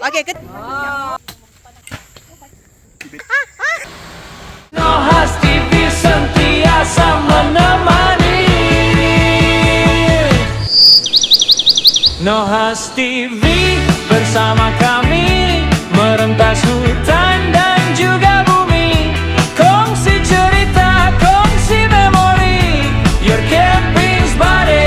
Okey, Nohas TV sentiasa menemani. Nohas TV bersama kami merentas hutan dan juga bumi. Kongsi cerita, kongsi memori. Your camping's body.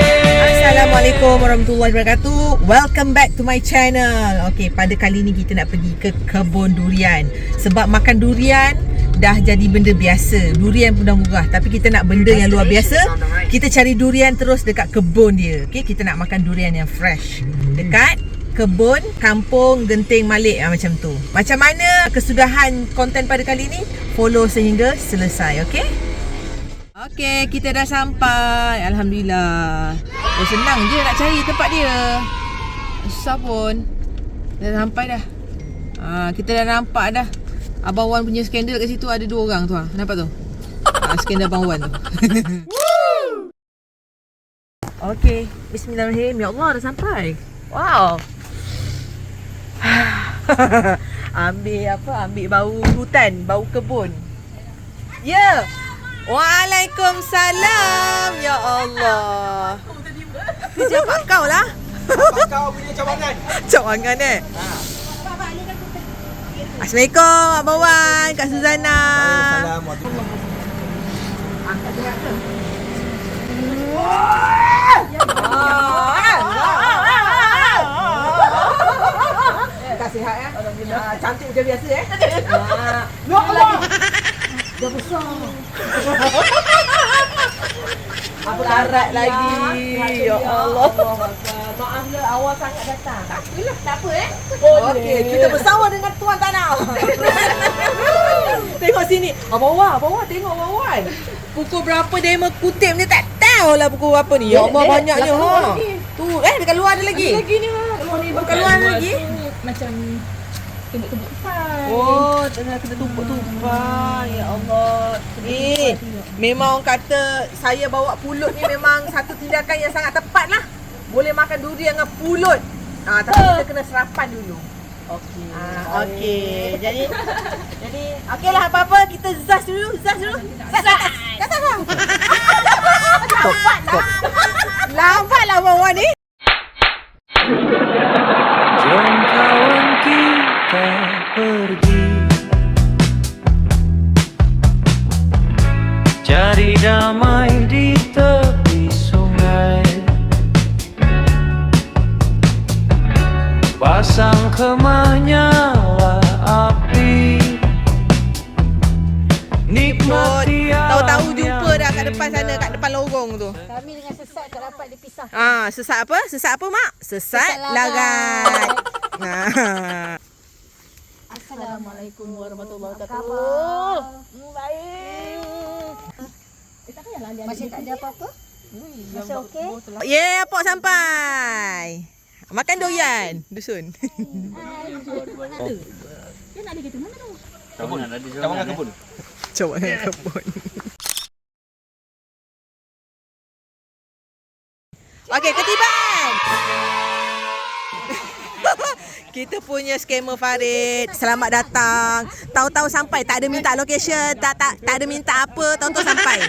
Assalamualaikum warahmatullahi wabarakatuh. Welcome back to my channel. Okey, pada kali ni kita nak pergi ke kebun durian. Sebab makan durian dah jadi benda biasa. Durian pun dah murah, tapi kita nak benda yang luar biasa. Kita cari durian terus dekat kebun dia. Okey, kita nak makan durian yang fresh dekat kebun kampung Genting Malik, macam tu. Macam mana kesudahan konten pada kali ni? Follow sehingga selesai, okey? Okey, kita dah sampai. Alhamdulillah. Oh, senang je nak cari tempat dia. Susah pun. Dah sampai dah. Kita dah nampak dah. Abang Wan punya skandal kat situ ada 2 orang tu. Nampak tu? Skandal Abang Wan tu. Okey, bismillahirrahmanirrahim. Ya Allah, dah sampai. Wow. Ambil bau hutan, bau kebun. Ya. Yeah. Waalaikumsalam. Ya Allah. Siapa kau lah? Kau punya cawangan. Cawangan Assalamualaikum Abang Wan, Kak Suzana. Kak sihat ya? Alhamdulillah. Cantik macam biasa Ya Allah. Dah besar. Apa larat lagi? Ya Allah. Maaflah awal sangat datang. Tak apalah, tak apa Okey, kita bersama dengan tuan tanah. Tengok sini. Abang Wan tengok Abang Wan. Pukul berapa demo kutip ni tak tahulah pukul berapa ni. Ya Allah, banyaknya Tu, dekat luar ada lagi. Ada lagi ni Dekat luar ada lagi. Macam tumbuk-tumbuk tupai. Oh, tengah kena tumpuk-tumpah. Ya Allah. Memang orang kata saya bawa pulut ni memang satu tindakan yang sangat tepat lah. Boleh makan durian dengan pulut. Tapi kita kena serapan dulu. Okey. Okey. Jadi okeylah apa-apa kita zas dulu. Zas. Lambatlah Abang Wan ni. Jom kawan kita pergi cari damai di tepi sungai, pasang kemah nyala api, nikmati Tahu-tahu jumpa dah kat depan sana, kat depan lorong tu. Kami dengan sesat tak dapat dipisah. Sesat apa? Sesat apa, Mak? Sesat larat. Assalamualaikum warahmatullahi wabarakatuh. Baik. Masih tak ada apa-apa? Masih okey? Apok sampai. Makan durian, dusun. Dia nak ada gitu mana tu? Cawangan kebun. Cawangan kebun. Okey, ketiban. Kita punya scammer Farid. Selamat datang. Tahu-tahu sampai, tak ada minta location, tak ada minta apa, tahu-tahu sampai.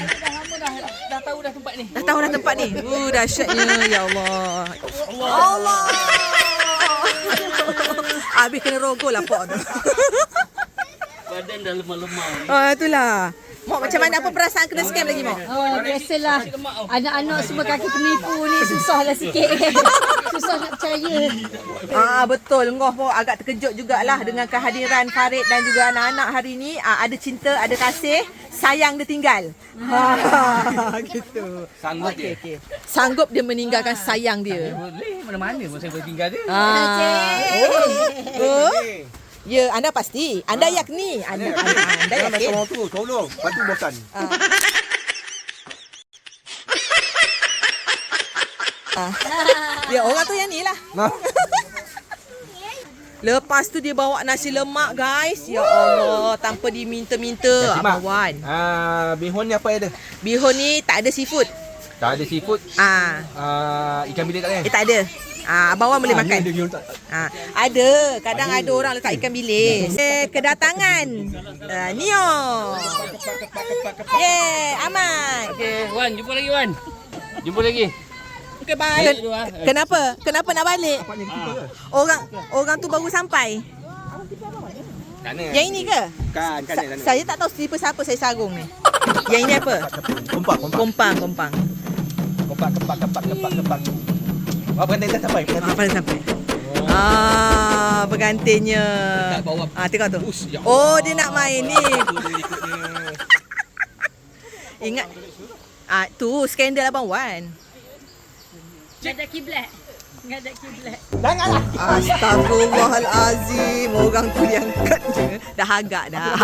Dah tahu dah tempat ni. Dah tahu dah tempat ni. Dahsyatnya. Ya Allah. Allah. Habis kena rogol lah Pok tu. badan dah lemah-lemah. Itulah. Mak, macam mana, apa perasaan kena scam lagi, Mak? Biasalah. Anak-anak semua kaki penipu ni susahlah sikit. Susah nak percaya. Betul. Ngoh pun agak terkejut jugalah dengan kehadiran Farid dan juga anak-anak hari ni. Ada cinta, ada kasih, sayang dia tinggal. Gitu. Sanggup dia. Okay. Sanggup dia meninggalkan sayang dia. Boleh, mana-mana pun saya boleh tinggal dia. Ya, anda pasti. Anda yakni. Anda Jangan yakin. orang tu, tolong. Bantu bosan. Ya, orang tu yang ni lah. Lepas tu dia bawa nasi lemak, guys. Ya Allah, tanpa diminta-minta. Abang Wan. Bihun ni apa ada? Bihun ni tak ada seafood. Tak ada seafood. Ikan bilik tak ada? Tak ada. Abang Wan boleh makan. Ada. Kadang ada orang letak ikan bilis. Kedatangan Nio. Aman. Okey, Wan, jumpa lagi Wan. Jumpa lagi. Okay, bye. Kenapa? Kenapa nak balik? Orang tu baru sampai. Kana. Yang ini ke? Kan sana. Saya tak tahu slipper siapa saya sarung ni. Yang ini apa? Kompang. Kepak. Pengantin dah sampai. Pada sampai. Pengantinnya. Dekat bawah. Tengok tu. Ya Oh, dia nak main ni. Ingat. Tu skandal Abang Wan. Enggak ada kiblat. Janganlah. Astagfirullahalazim. Orang tu diangkat je. Dah agak dah.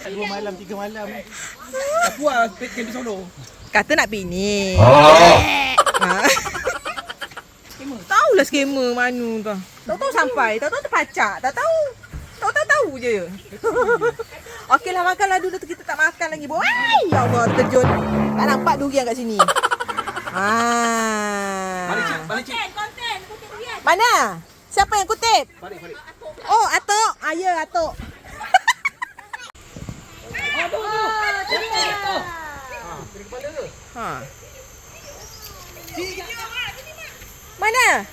Dua malam, 3 malam. Tak puas pergi solo. Kata nak piknik. Tahulah skema mana tu. Tahu sampai, tahu terpacak, tahu je. Okeylah, makanlah dulu tu, kita tak makan lagi. Ya Allah, terkejut. Tak nampak durian kat sini. Balik cik. Mana? Siapa yang kutip? Balik. Oh, Atok. Ya, Atok. Mana?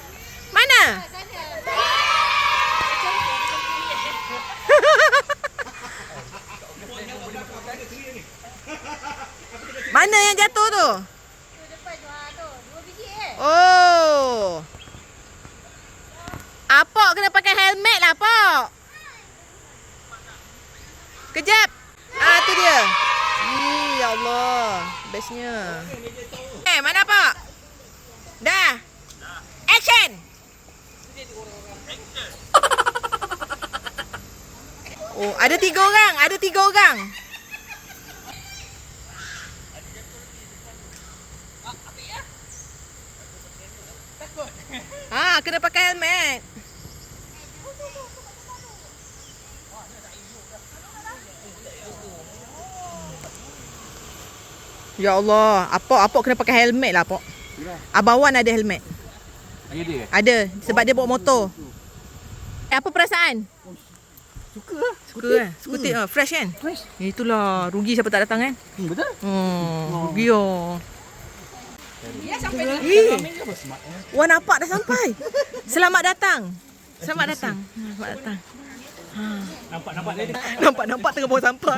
Mana yang jatuh tu? Oh. Apok kena pakai helmet lah, Apok. Kejap. Tu dia. Ya Allah. Bestnya. Mana Pak? Dah. Action. Oh, ada 3 orang. Kena pakai helmet. Ya Allah, Apok kena pakai helmet lah, Apok. Abang Wan ada helmet. Ada, sebab dia bawa motor. Apa perasaan? Suka. Skutik fresh kan? Fresh. Itulah, rugi siapa tak datang kan? Betul? Rugi oh. Wah, nampak dah sampai. Selamat datang. Nampak tengah buang sampah.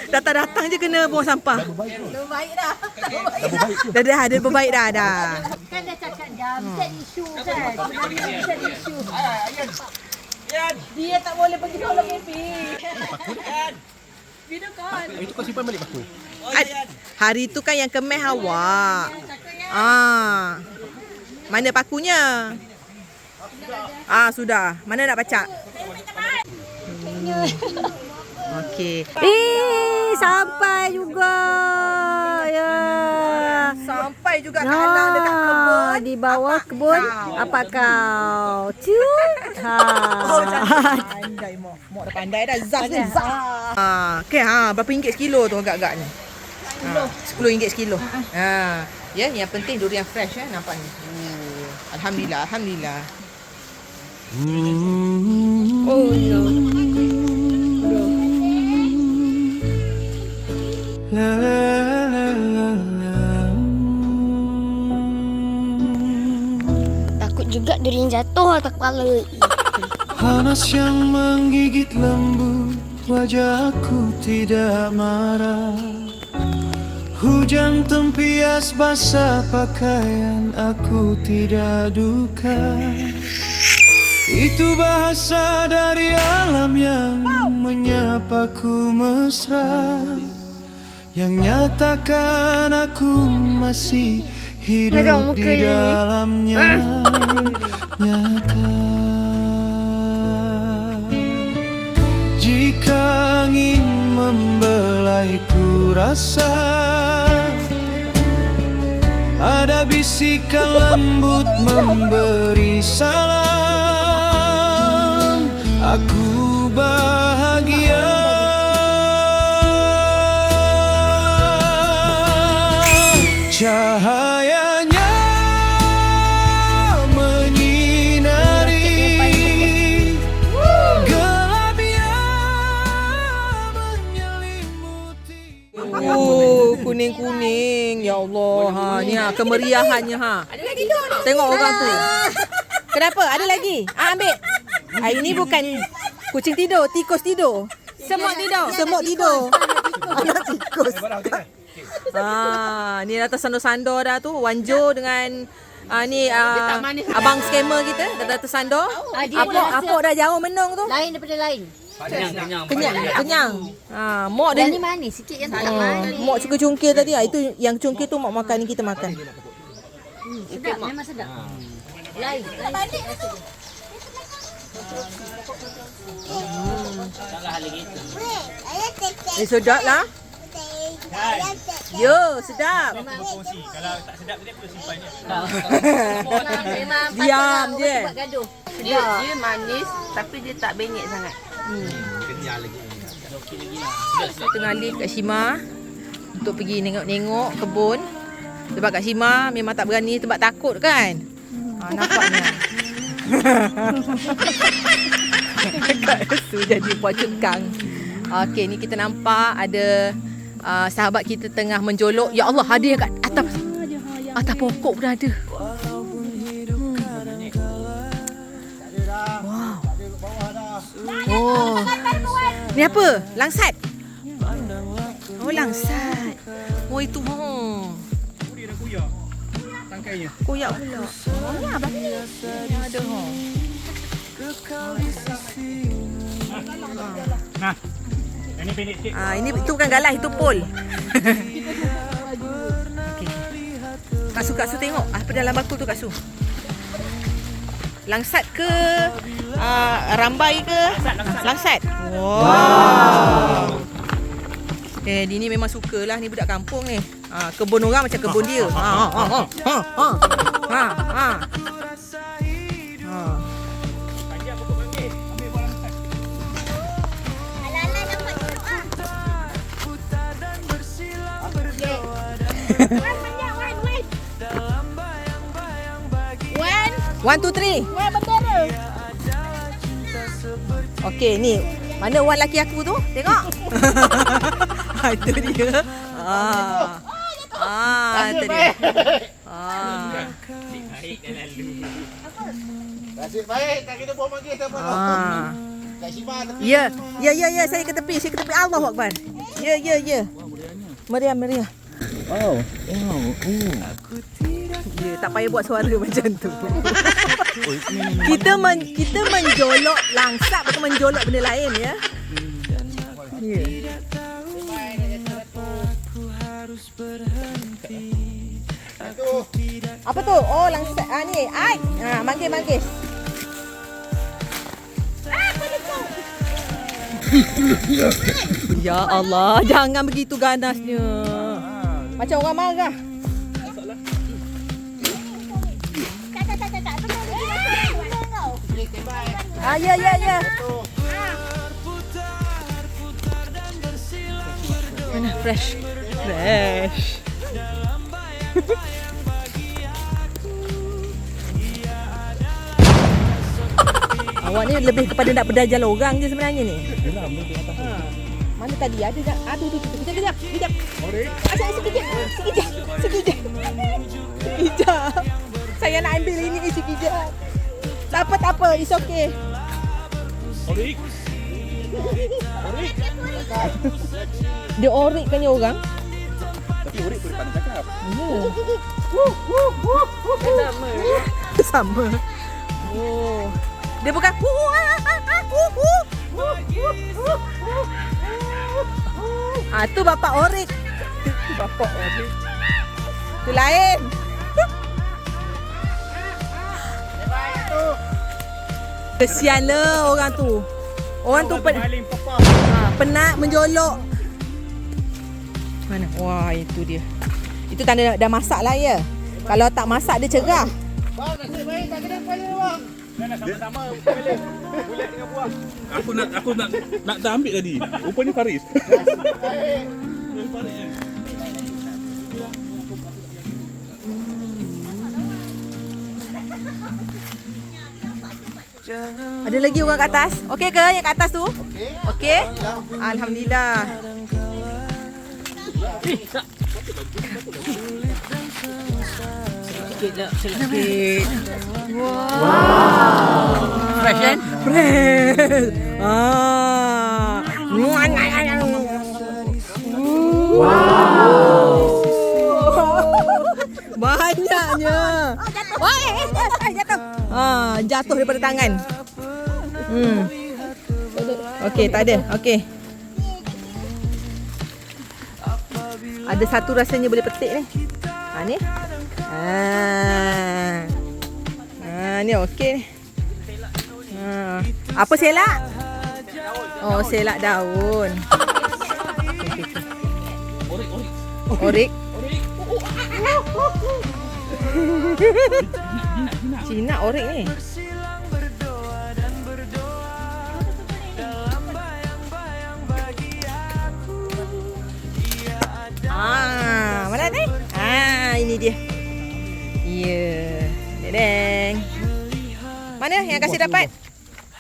Datang je kena buang sampah. Dah baik dah. Dah berbaik dah. Kan dah cakap dah, set isu kan. Set isu. Dia tak boleh pergi tolong Epi. Video call. Itu kau simpan balik paku. Hari tu kan yang kemes awak. Mana pakunya? Sudah. Mana nak baca? Okey. Sampai juga. Ya. Sampai juga kat alang dekat kebun. Di bawah kebun. Apa kau? Cium. Pandai Mok dah pandai dah. Zaz ni zaz. Okey, berapa ringgit sekilo tu agak-agaknya? RM10 sekilo. Ya, yang penting durian fresh nampak ni. Alhamdulillah. Oh no. Takut juga durian jatuh atas kepala. Panas yang menggigit lembut, wajahku tidak marah. Hujan tempias basah pakaian, aku tidak duka. Itu bahasa dari alam yang menyapaku mesra, yang nyatakan aku masih hidup di dalamnya. Nyata. Jika angin membelaiku rasa, ada bisikan lembut memberi salam. Aku bahagia. Cahaya kuning-kuning. Ya Allah. Ha, ni ha, kemeriahannya ha. Ada lagi tu. Tengok orang tu. Kenapa? Ada lagi? Ambil. Ini bukan kucing tidur, tikus tidur. Semut tidur. Semut tidur. Anak tikus. Ni dah tersandor-sandor dah tu. Wanjo dengan ni abang scammer kita dah tersandor. Apok dah jauh menung tu. Lain daripada lain. Kenyang. Mok dia Yang ni manis sikit yang tak manis. Mok suka cungkil tadi. Itu yang cungkil tu mak makan, ni kita makan. Sedap, memang sedap. Lain. Sedap lah. Yo, sedap. Memang Diam patutlah je. orang buat gaduh. Dia manis tapi dia tak benyek sangat. Tengah lift Kak Shima untuk pergi nengok-nengok kebun. Sebab Kak Shima memang tak berani sebab takut kan. Nampaknya. Kak Su jadi puan cekang. Okey, ni kita nampak ada sahabat kita tengah menjolok. Ya Allah, ada yang kat atas pokok pun ada. Wow. Oh. Ni apa? Langsat. Oh, langsat. Oh, itu Tangkainya. koyak pula. Oh, ya, abang ni. Ada Nah. Ini pendek sikit. Ini itu bukan galah, itu pol. Okey. Kak Su tengok apa dalam bakul tu Kak Su. Langsat ke rambai ke? Langsat. Wow. Dia ni memang sukalah ni budak kampung ni. Kebun orang macam kebun dia. One, two, three. Okey, ni. Mana wan laki aku tu? Tengok. Itu dia. Itu dia. Nasib baik tak kita buang lagi siapa tu. Kak Shima tepi. Ya, saya ke tepi, Allahu Akbar. Ya. Meriah. Oh. Ya, tak payah buat suara macam tu. Kita menjolok langsat bukan menjolok benda lain ya. Ya. Apa tu? Oh, langsat. Ni. Ai. Manggis. Ya Allah, jangan begitu ganasnya. Macam orang marah. Ya. Mana fresh. Awak ni lebih kepada nak berdajal orang je sebenarnya ni. Mana tadi ada tak? Aduh, kejap. Sekejap. Saya nak ambil ini sekejap. Tak apa, it's okay. Orik. Dia orik kan orang? Tapi Orik boleh pandai cakap. Sama. Oh. Dia bukan tu bapak orik. Tu lain. Kesian lah orang tu. Orang tu penat menjolok. Mana? Wah, itu dia. Itu tanda dah masak lah ya. Kalau tak masak dia cerah. Bang, nasib baik tak kena kepala bang. Dah sama-sama boleh dengan buah. Aku nak ambil tadi. Rupanya Faris. Ada lagi orang kat atas? Okey ke yang kat atas tu? Okey. Alhamdulillah. Sikit lah, sikit. Wow. Fresh kan? Fresh. Wow. Banyaknya. Jatuh. Jatuh daripada tangan. Okey, tak ada. Okey. Ada satu rasanya boleh petik ni. Ni. Ni okey ni. Apa selak? Oh, selak daun. Orik. Cina orik ni. Mana ni? Ini dia. Ya. Deng. Mana yang kasih dapat?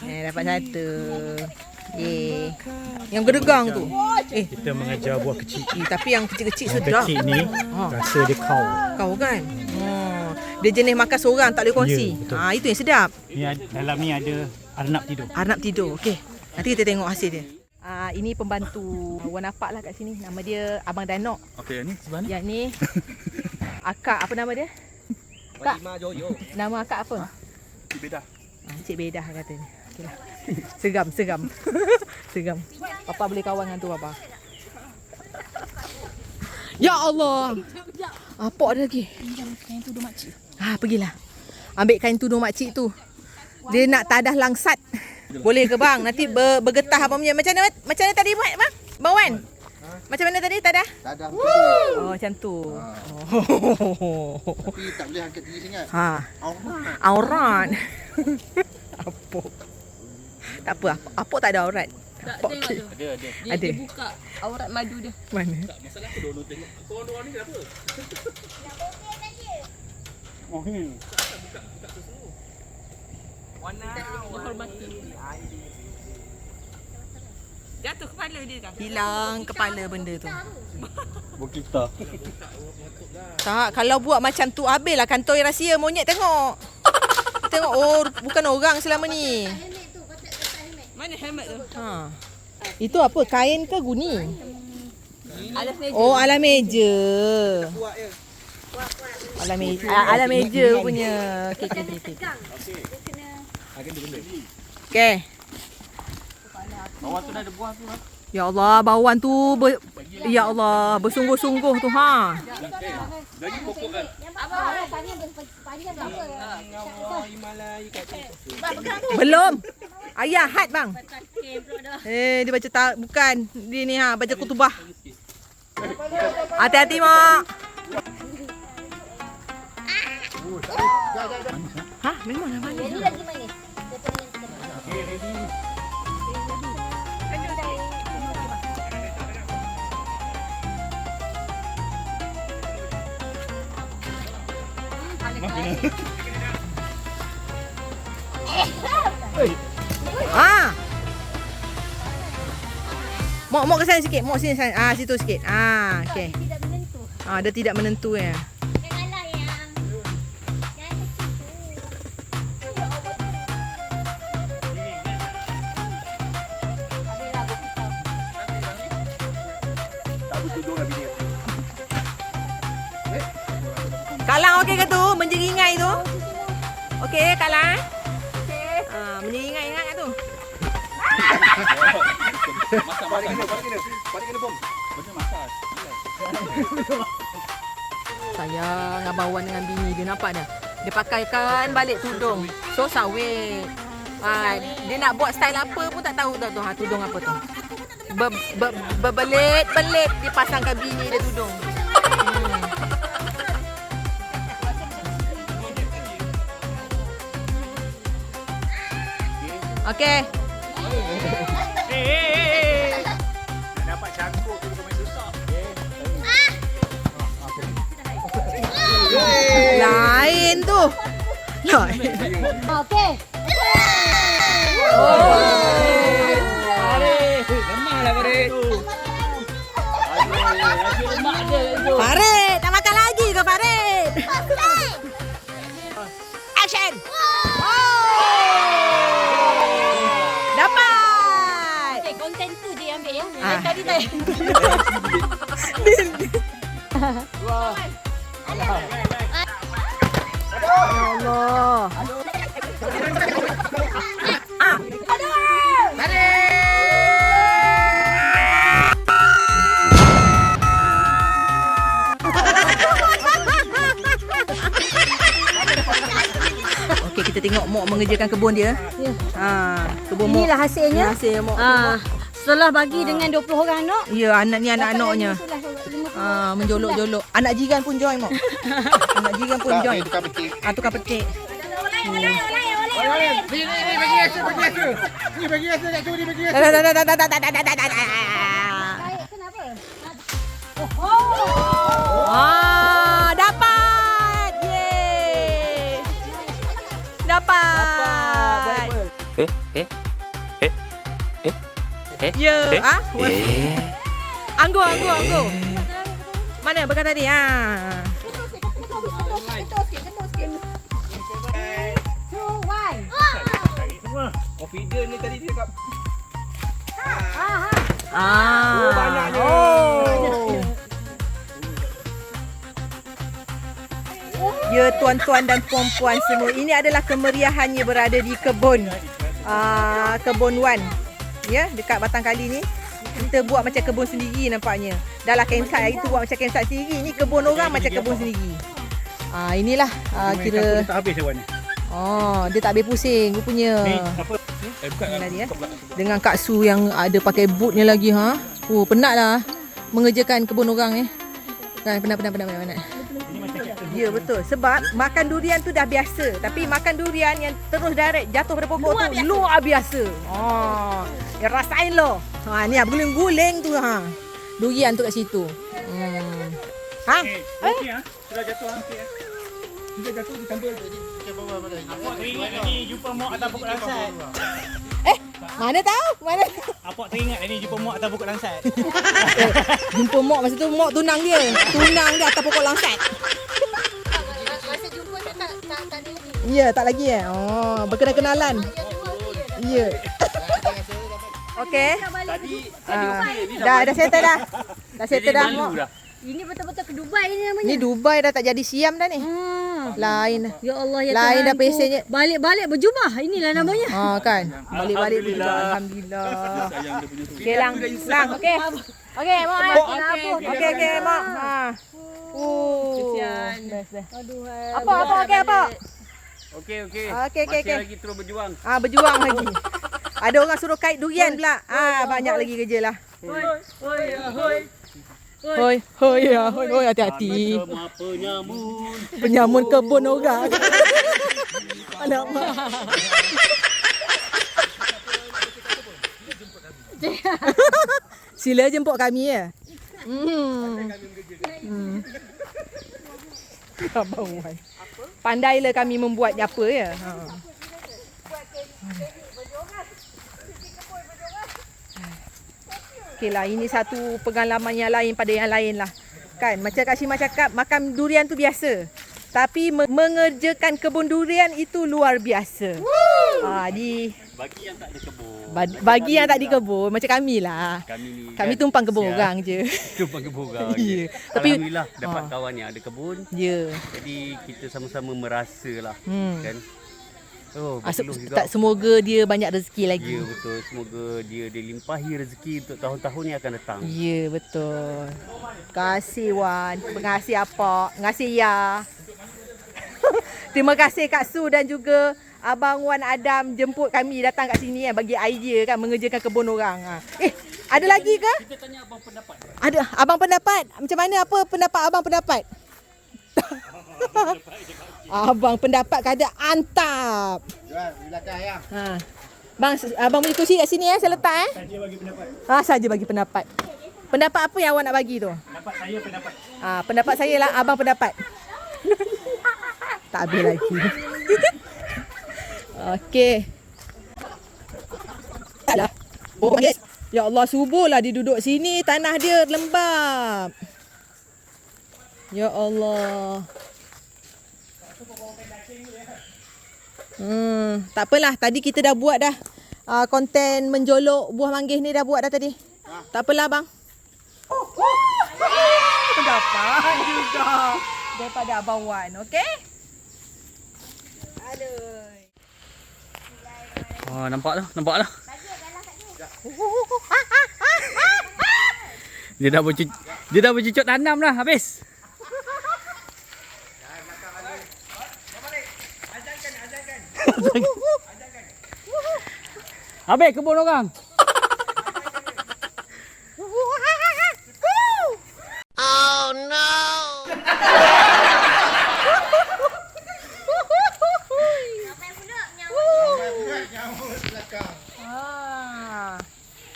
Dapat satu. Yang gedegang tu. Kita mengajar buah kecil. Tapi yang kecil-kecil Yang sedap. kecil ni rasa dia kau. Kau kan? Dia jenis makan seorang, tak boleh kongsi. Ya, betul. Itu yang sedap. Ni dalam ni ada arnab tidur. Arnab tidur. Okey. Nanti kita tengok hasil dia. Ini pembantu Wanapak lah kat sini. Nama dia Abang Danok. Okey, ni sebelah ni. Yang ni akak, apa nama dia? Kak. Nama akak apa? Cik Bedah. Cik Bedah katanya. Okeylah. Segam. Segam. Papa boleh kawan dengan tu Papa. Ya Allah. Apa ada lagi? Pinjam kain tudung makcik. Pergilah. Ambil kain tudung makcik tu. Dia nak tadah langsat. Boleh ke bang? Nanti bergetah apa punya. Macam mana tadi buat bang? Bang Wan? Macam mana tadi tadah? Tadah. Oh, macam tu. Tapi tak boleh angkat tinggi sangat. Aurat. Apok. Tak apa, apok tak ada aurat. Tak Apok tengok okey. tu. Ada. Dia buka aurat madu dia. Mana? Masalah aku dono tengok. Korang-korang ni kenapa? Oh ni. Hormati. Jatuh kepala dia dah. Hilang kepala benda tu. Bukita. Tak, kalau buat macam tu habislah kantoi rahsia monyet tengok. Tengok, bukan orang selama ni. Mana helmet tu? Itu apa? Kain ke guni? Alas meja. Oh, alas meja. Alas meja punya. Okey. Okey. Bawah tu dah ada buah tu. Ya Allah, bawang tu ya Allah, bersungguh-sungguh tu ha. Lagi pokok kan. Belum. Ayah had bang. Dia baca tak bukan. Dia ni baca kutubah. Hati-hati mak. Memang dah manis. Jadi lagi manis. Mok ke sana sikit. Mok sini sana. Situ sikit. Okey. Tidak menentu. Dia tidak menentu ya. Janganlah yang Kalang okey ke tu? Menjeringai tu? Okey, Kalang? Okey. Menjeringai kat tu. Masak. Pada kena bom. Macam masak. Sayang Abang Wan dengan bini dia, nampak dah. Dia pakaikan balik tudung. So sawit. Dia nak buat style apa pun tak tahu tu. Tudung apa tu. Berbelit-belit dia pasangkan bini dia tudung. Okey. Dapat cangkuk tu main susah. Lain tu. Lain. okey. Lemah lah Farid. Farid. 10. Dapat. Okay, konten tu je yang ambil ya. Ah. Yang tadi tak. Allah. Okey, kita tengok Mok mengerjakan kebun dia. Ya. Kebun Mok. Inilah hasilnya. Hasil Mok. Setelah bagi dengan 20 orang anak. Ya, anak ni anak-anaknya. Menjolok-jolok. Anak jiran pun join Mok. Anak jiran pun join. Tukar petik. Ni bagi rasa. Ni bagi rasa tak curi bagi rasa. Dapat. Yeay. Dapat. Ya, Anggur. Mana bekas tadi? Confident ni tadi dia cakap. Banyaknya. Ya, tuan-tuan dan puan-puan semua, ini adalah kemeriahannya berada di kebun Kebun Wan. Ya, dekat Batang Kali ni. Kita buat macam kebun sendiri nampaknya. Dah lah campsite hari tu buat macam campsite sendiri. Ni kebun orang macam kebun sendiri. Inilah kira. Tak habis hewan ni. Dia tak habis pusing rupanya. Ni apa? Bukan Tadi, dengan Kak Su yang ada pakai bootnya lagi penatlah mengerjakan kebun orang Kan penat. Ya betul. Sebab makan durian tu dah biasa, tapi makan durian yang terus direct jatuh pada pokok tu luar biasa. Ya rasain lo. Ni berguling-guling tu durian tu kat situ. Okey sudah jatuh okey. Sudah jatuh ditambah. Apok teringat ni jumpa Mok atas pokok langsat. Mana tahu? Apok teringat ni jumpa Mok atas pokok langsat. Jumpa Mok masa tu Mok tunang dia atas pokok langsat. Masa jumpa dia tak ada. Ya, tak lagi berkenalan. Ya. Okey. Dah settle dah. Dah settle dah Mok. Ini betul-betul ke Dubai ni namanya. Ni Dubai dah tak jadi Siam dah ni. Lain. Ya Allah ya Lain Tuhan dah pesennya. Balik-balik berjumah. Inilah namanya. Kan. Balik-balik dulu. Alhamdulillah. Okey lang. Okey. Okey, Mak. Okey, Mak. Kesian. Aduh. Apa? Okey. Okey. Lagi terus berjuang. Berjuang lagi. Ada orang suruh kait durian pula. Banyak lagi kerja lah. Hoi, hati-hati. Penyamun kebun orang. Alamak. Sila jemput kami ya. Abang Wan. Pandailah kami membuat apa ya. Okeylah, ini satu pengalaman yang lain pada yang lain lah. Kan, macam Kak Syima cakap, makan durian tu biasa. Tapi mengerjakan kebun durian itu luar biasa. Bagi yang tak ada kebun. Bagi yang tak di kebun, macam kami lah. Kami tumpang kebun orang je. Tumpang kebun orang. Ya. Tapi alhamdulillah dapat kawan yang ada kebun. Ya. Jadi kita sama-sama merasalah kan. Semoga dia banyak rezeki lagi. Ya betul. Semoga dia dilimpahi rezeki untuk tahun-tahun yang akan datang. Ya betul. Terima kasih Wan. Terima kasih apa? Terima kasih ya. Terima kasih Kak Su dan juga Abang Wan Adam jemput kami datang kat sini bagi idea kan mengerjakan kebun orang. Ada lagi ke? Kita tanya abang pendapat. Ada abang pendapat. Macam mana apa pendapat abang pendapat? Abang pendapat kata antap. Jual di belakang ya. Bang, abang punya kursi kat sini saya letak Saja bagi pendapat. Saja bagi pendapat. Pendapat apa yang awak nak bagi tu? Pendapat saya pendapat. Pendapat saya lah abang pendapat. Tak habis lagi. Okey. Alah. Yes. Ya Allah, subuhlah dia duduk sini, tanah dia lembab. Ya Allah. Tak apalah, tadi kita dah buat dah. Konten menjolok buah manggis ni dah buat dah tadi. Tak apalah bang. Dapat juga daripada Abang Wan, okey? Aduh. Oh, nampak dah. Dia dah bercucuk tanam dah habis. Habis kebun orang.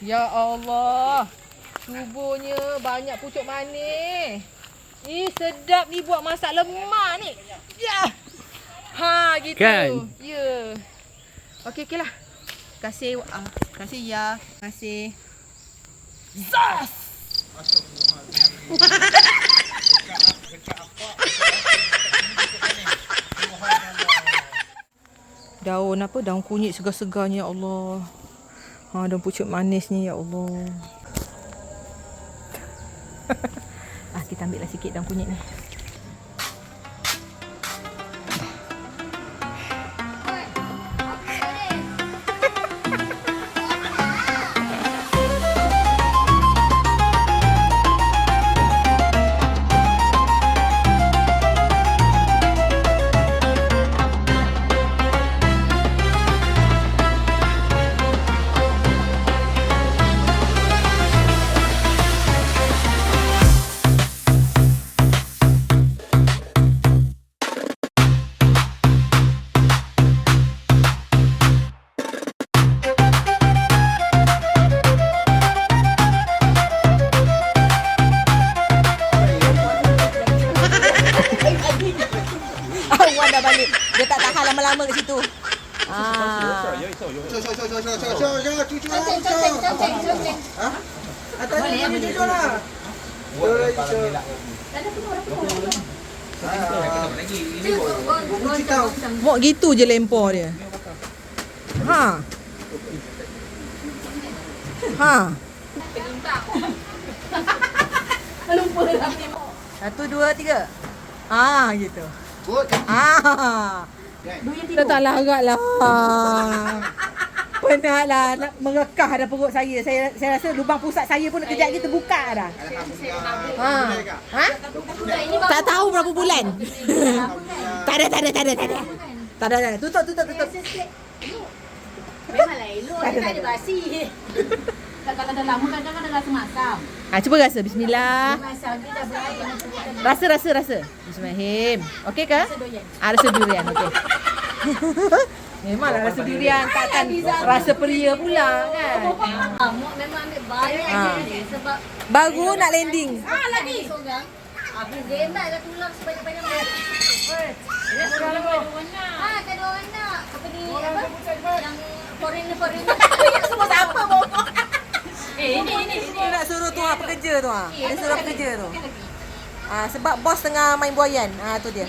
Ya Allah. Subuhnya banyak pucuk manis. Sedap ni buat masak lemak ni. Ya. Gitu. Kan? Ya. Okeylah. Kasih kasih ya. Kasih. Zas. Daun apa? Daun kunyit segar-segarnya, ya Allah. Daun pucuk manis ni, ya Allah. Kita ambil lah sikit daun kunyit ni. Wan dah balik. Dia tak tahan lama-lama kat situ. Mok gitu je lempar dia. Lupa dah. 1, 2, 3. Gitu. Tak larat lah. Penatlah nak mengekah dah perut saya. Saya rasa lubang pusat saya pun kejap lagi terbuka dah. Tak tahu berapa bulan. Tak ada. Tutup. Memanglah elok, dia tak ada basi. Kalau dah lama kadang-kadang ada rasa masam. Cuba rasa. Bismillah. Masam dia dah berair. Rasa. Bismillahirrahmanirrahim. Okey ke? Rasa durian. Okey. Memanglah rasa durian, takkan rasa peria pula kan. Mak memang ambil banyak je sebab baru nak landing. lagi seorang. Habis gembat dah tulang sebanyak-banyak. Ada orang nak company apa? Yang foreigner. Semua siapa bawa? Ini. Dia nak suruh tu pekerja tu Dia suruh pekerja tu. Sebab bos tengah main buayan. Tu dia.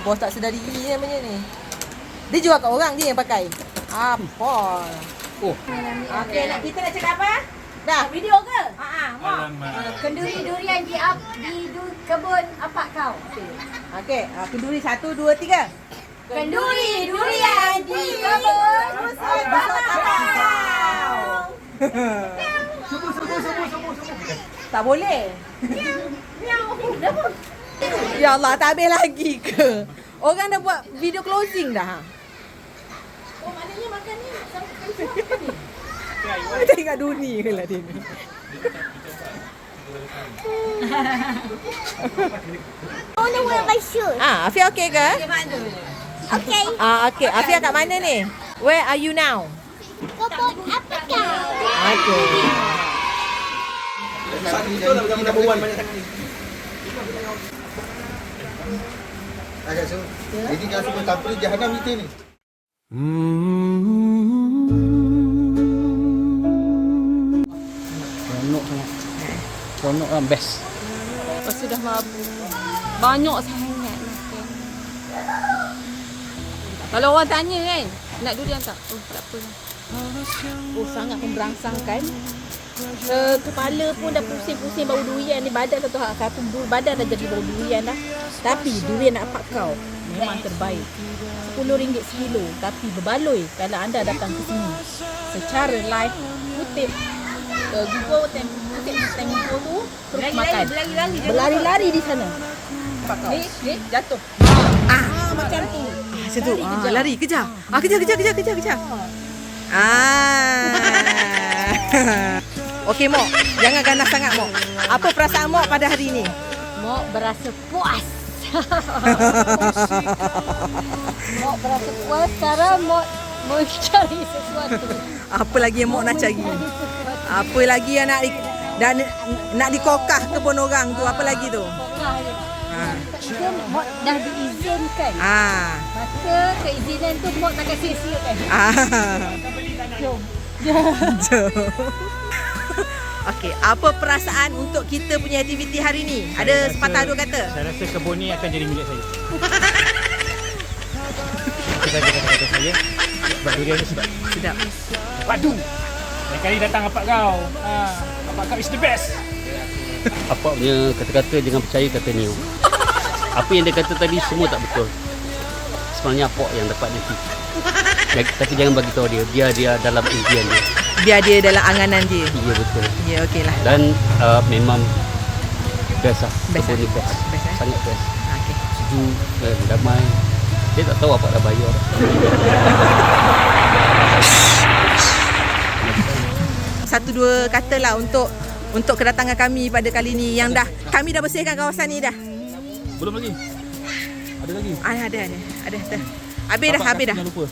Bos tak sedar diri namanya ni. Dia jual kat orang, dia yang pakai. Apa? Okey, kita nak cakap apa? Dah. Video ke? Mak. Kenduri durian di kebun apa kau? Okey, kenduri 1, 2, 3. Kenduri durian di kebun apa kau? Subuh. Tak boleh. Ya Allah, tak habis lagi ke? Orang dah buat video closing dah. Oh, maknanya makan ni Dia tengok dunia ke lah dia ni. I want to wear my shoes. Afia okey ke? Okay. Okey. Afia kat mana ni? Where are you now? Kebun apa kau? Okey. Agak so. Jadi kalau semua tampil jahanam kita ni. Seronok lah best. Lepas tu dah mabuk. Banyak sangat makan. Kalau orang tanya kan, nak durian tak? Oh, tak apa. Oh, sangat memberangsangkan. Kepala pun dah pusing-pusing bau durian ni. Badan satu badan dah jadi bau durian dah. Tapi durian nak pakau memang terbaik. RM10 sekilo. Tapi berbaloi kalau anda datang ke sini secara live, kutip Google kutip tempo tu, terus makan. Berlari-lari di sana. Pakau. Ni jatuh. Macam tu. Macam tu. Lari, kejar. Kejar. Okey, Mok. Jangan ganas sangat, Mok. Apa perasaan Mok pada hari ini? Mok berasa puas. Mok berasa puas. Sekarang Mok mau cari sesuatu. Apa lagi yang Mok nak cari? Apa lagi yang nak dikokah kebun orang tu? Apa lagi tu? Kan Mok dah diizinkan. Maka keizinan tu Mok takkan sia-siakan. Jom. Okey, apa perasaan untuk kita punya aktiviti hari ni? Ada sepatah dua kata? Saya rasa kebun ni akan jadi milik saya. Itu saja kata-kata saya. Sebab durian ni Sedap. padu. Lain kali datang apak kau. Apak kau is the best. Apak punya kata-kata jangan percaya kata Neo. Apa yang dia kata tadi semua tak betul. Sebenarnya Apak yang dapat nanti. Tapi jangan bagi tahu dia. Dia dalam impian dia. Biar dia dalam anganan dia. Ya betul. Ya, okeylah. Dan memang best lah. Best Kebun ni lah. best. Best, eh? Sangat best. Okey. Sejuk dan damai. Dia tak tahu Apak dah bayar. Satu dua kata lah untuk kedatangan kami pada kali ni yang kami dah bersihkan kawasan ni dah. Belum lagi. Ada lagi. Ada. Habis dah. Jangan lupa.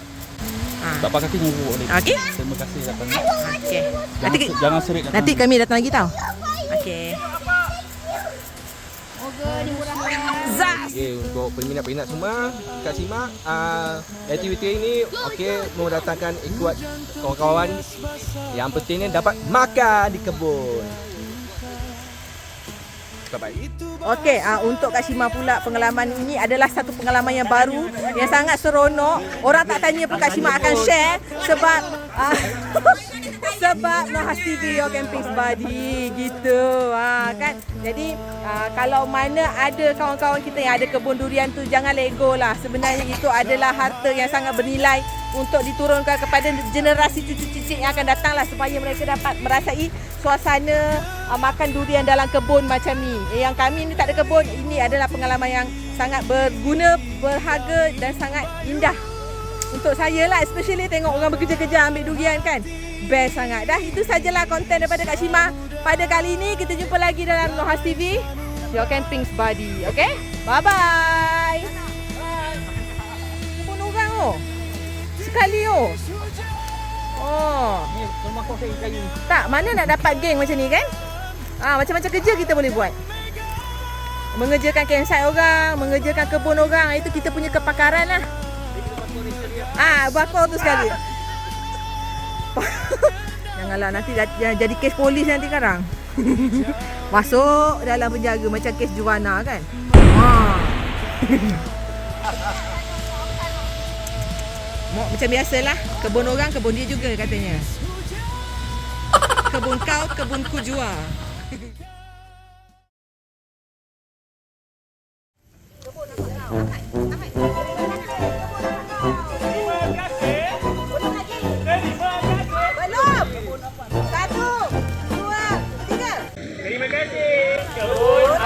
Tak pakai kaki tunggu boleh. Okey. Terima kasih datang. Okey. Jangan serik datang. Nanti kami datang lagi tau. Okey. Okay, untuk peminat-peminat semua, Kak Simak, aktiviti ini mendatangkan ikut kawan-kawan. Yang pentingnya dapat makan di kebun. Bye-bye. Okey, untuk Kak Shima pula pengalaman ini adalah satu pengalaman yang baru yang sangat seronok. Orang tak tanya pun Kak Shima akan share sebab sebab Nuhas TV Your Camping Buddy gitu. Kan. Jadi kalau mana ada kawan-kawan kita yang ada kebun durian tu, jangan lego lah. Sebenarnya itu adalah harta yang sangat bernilai untuk diturunkan kepada generasi cucu-cucu yang akan datang lah, supaya mereka dapat merasai suasana makan durian dalam kebun macam ni. Yang kami ni tak ada kebun, ini adalah pengalaman yang sangat berguna, berharga dan sangat indah untuk saya lah, especially tengok orang bekerja-kerja ambil durian kan. Best sangat. Dah, itu sajalah konten daripada Kak Shima pada kali ini. Kita jumpa lagi dalam Nuhas TV Your Camping Buddy. Okay, bye-bye. Kebun orang sekali Ni rumah kau saya kayu. tak, mana nak dapat geng macam ni kan? Macam-macam kerja kita boleh buat. Mengerjakan campsite orang, mengerjakan kebun orang, itu kita punya kepakaran lah. Bakar tu sekali. Janganlah nanti jadi kes polis nanti sekarang. Masuk dalam penjara macam kes Juwana kan. Macam biasalah, kebun orang, kebun dia juga katanya. Kebun kau, kebunku jua. Belum. 1, 2, 3. Terima kasih. Kebun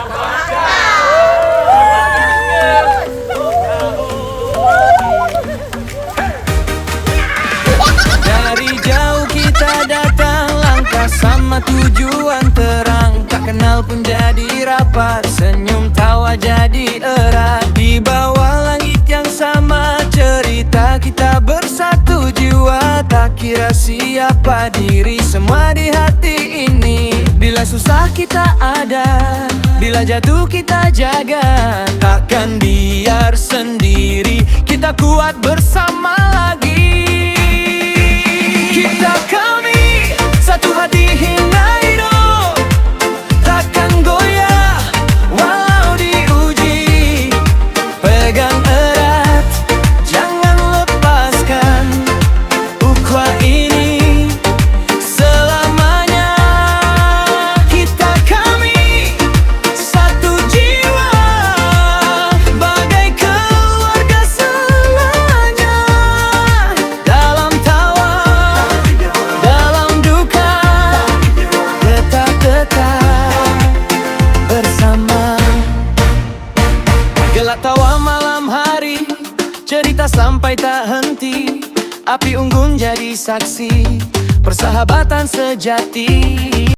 Dari jauh kita datang, langkah sama tujuan terang. Tak kenal pun jadi rapat, senyum tawa jadi erat. Di bawah langit yang sama, cerita kita bersatu jiwa. Tak kira siapa diri, semua di hati ini. Bila susah kita ada, bila jatuh kita jaga. Takkan biar sendiri, kita kuat bersama lagi. Kita kami satu hati hingga hidup, takkan goyah walau diuji. Pegang erat, jangan sampai tak henti. Api unggun jadi saksi persahabatan sejati.